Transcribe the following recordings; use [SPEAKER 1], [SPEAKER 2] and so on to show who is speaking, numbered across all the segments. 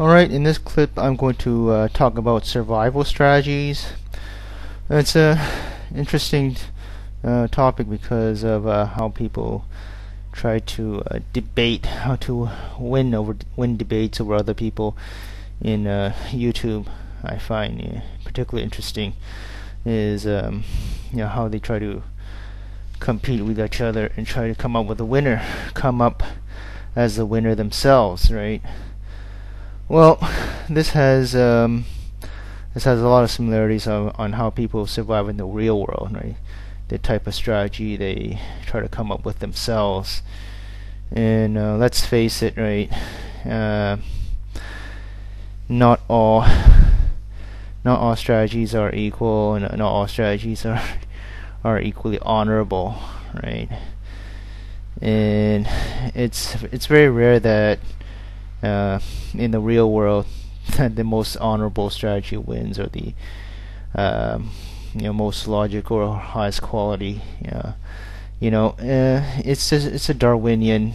[SPEAKER 1] Alright, in this clip I'm going to talk about survival strategies. It's a interesting topic because of how people try to debate how to win debates over other people in YouTube. I find particularly interesting is how they try to compete with each other and try to come up with a winner, come up as the winner themselves, right? Well, this has a lot of similarities on how people survive in the real world, right? The type of strategy they try to come up with themselves. And let's face it, right? Not all strategies are equal, and not all strategies are equally honorable, right? And it's very rare that in the real world the most honorable strategy wins, or the most logical or highest quality. It's a Darwinian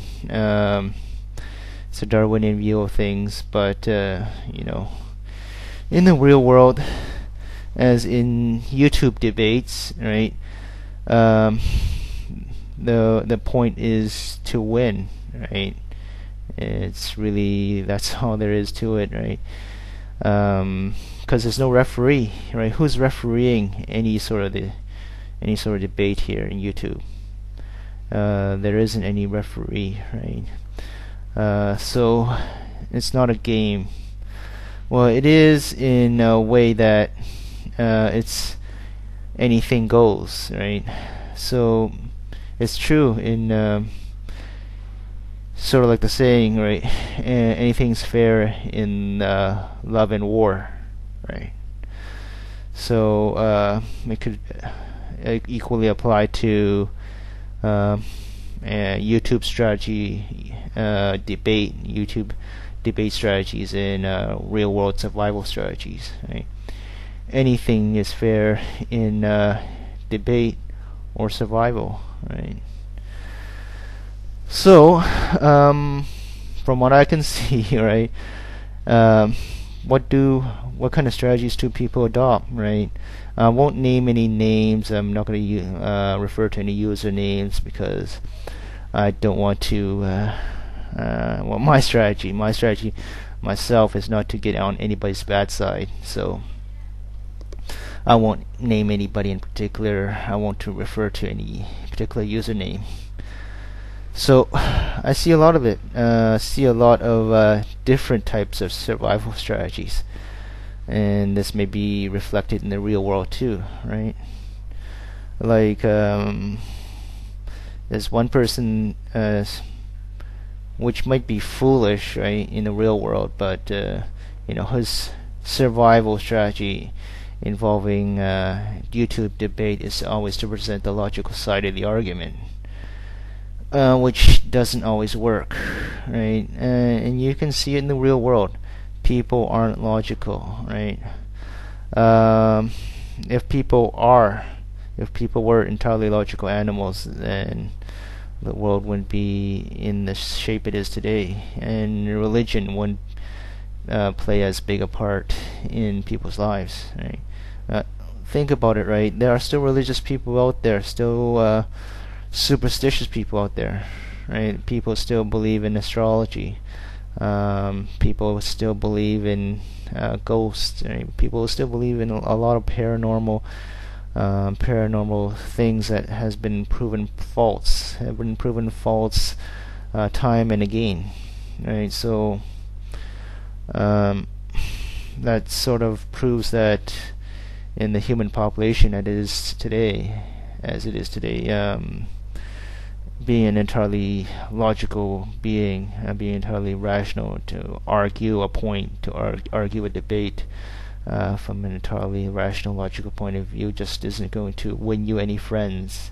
[SPEAKER 1] view of things, but in the real world, as in YouTube debates, right? The point is to win, right? It's really, that's all there is to it, right? Because there's no referee, right? Who's refereeing any sort of debate here in YouTube? There isn't any referee, right? So it's not a game. Well, it is in a way that it's anything goes, right? So it's true in sort of like the saying, right? Anything's fair in love and war, right? So it could equally apply to YouTube strategy YouTube debate strategies and real world survival strategies, right? Anything is fair in debate or survival, right? So from what I can see, right, what kind of strategies do people adopt, right? I won't name any names. I'm not going to refer to any user names because I don't want to. Well, my strategy myself is not to get on anybody's bad side. So I won't name anybody in particular. I won't to refer to any particular username. So I see a lot of it. See a lot of different types of survival strategies, and this may be reflected in the real world too, right? Like there's one person which might be foolish, right, in the real world, but his survival strategy involving YouTube debate is always to present the logical side of the argument. Which doesn't always work, right? And you can see it in the real world. People aren't logical, right? If people were entirely logical animals, then the world wouldn't be in the shape it is today, and religion wouldn't play as big a part in people's lives, right? Think about it, right? There are still religious people out there, still superstitious people out there, right? People still believe in astrology. People still believe in ghosts. Right? People still believe in a lot of paranormal things that has been proven false. Time and again, right? So that sort of proves that in the human population as it is today, being an entirely logical being, being entirely rational, to argue a point, to argue a debate from an entirely rational, logical point of view, just isn't going to win you any friends.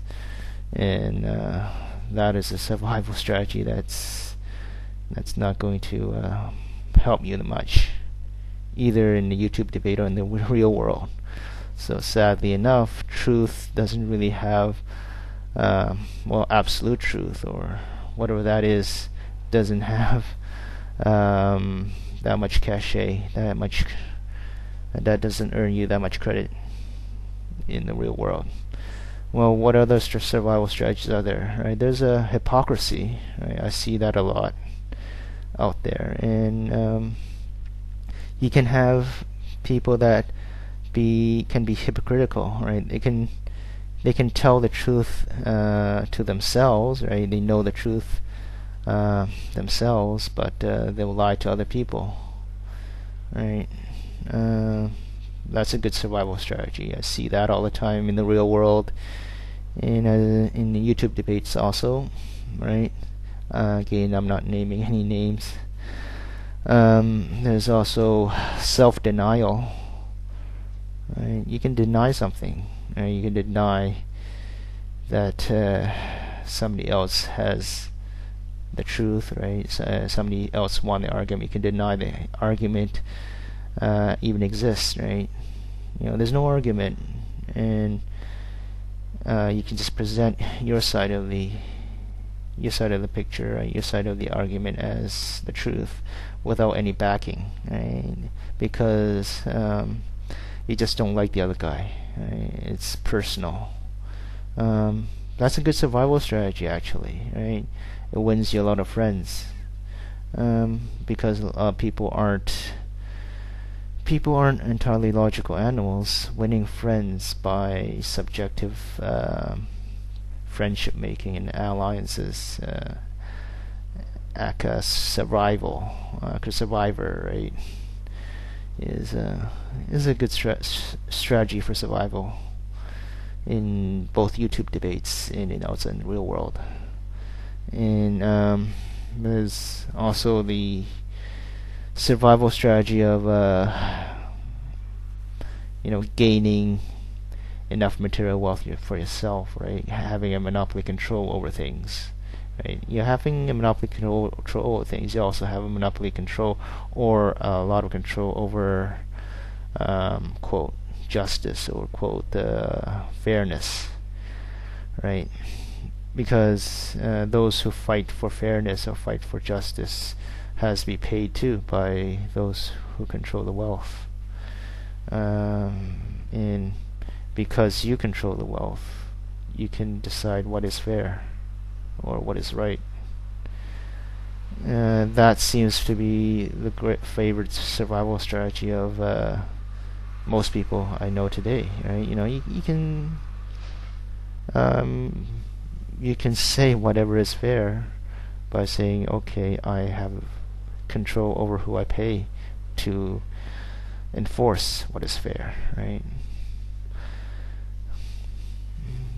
[SPEAKER 1] And that is a survival strategy that's not going to help you much, either in the YouTube debate or in the real world. So sadly enough, truth doesn't really have absolute truth, or whatever that is, doesn't have that much cachet, that doesn't earn you that much credit in the real world. Well, what other survival strategies are there? Right, there's a hypocrisy. Right? I see that a lot out there, and you can have people that can be hypocritical. Right, they can tell the truth to themselves. Right, they know the truth themselves, but they'll lie to other people. Right. That's a good survival strategy. I see that all the time in the real world, in the YouTube debates also, right? Again, I'm not naming any names. There's also self-denial. Right? You can deny something. You can deny that somebody else has the truth, right? Somebody else won the argument. You can deny the argument even exists, right? There's no argument, and you can just present your side of the picture, right? Your side of the argument as the truth, without any backing, right? Because you just don't like the other guy. Right? It's personal. That's a good survival strategy, actually, right? It wins you a lot of friends, because people aren't entirely logical animals. Winning friends by subjective friendship making and alliances act as survivor, right? Is a good strategy for survival in both YouTube debates and in outside the real world. And there's also the survival strategy of gaining enough material wealth for yourself, right? Having a monopoly control over things, right? You're having a monopoly control over things. You also have a monopoly control, or a lot of control over quote justice, or quote fairness, right? Because those who fight for fairness or fight for justice has to be paid too by those who control the wealth. And because you control the wealth, you can decide what is fair or what is right. That seems to be the great favorite survival strategy of most people I know today. Right? You can say whatever is fair by saying, okay, I have control over who I pay to enforce what is fair, right?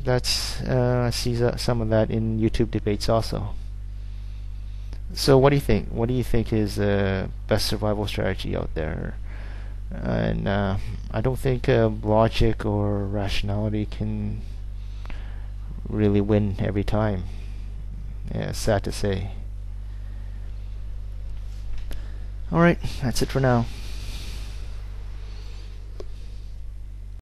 [SPEAKER 1] I see some of that in YouTube debates also. So what do you think? What do you think is the best survival strategy out there? And I don't think logic or rationality can really win every time. Yeah, sad to say. Alright, that's it for now.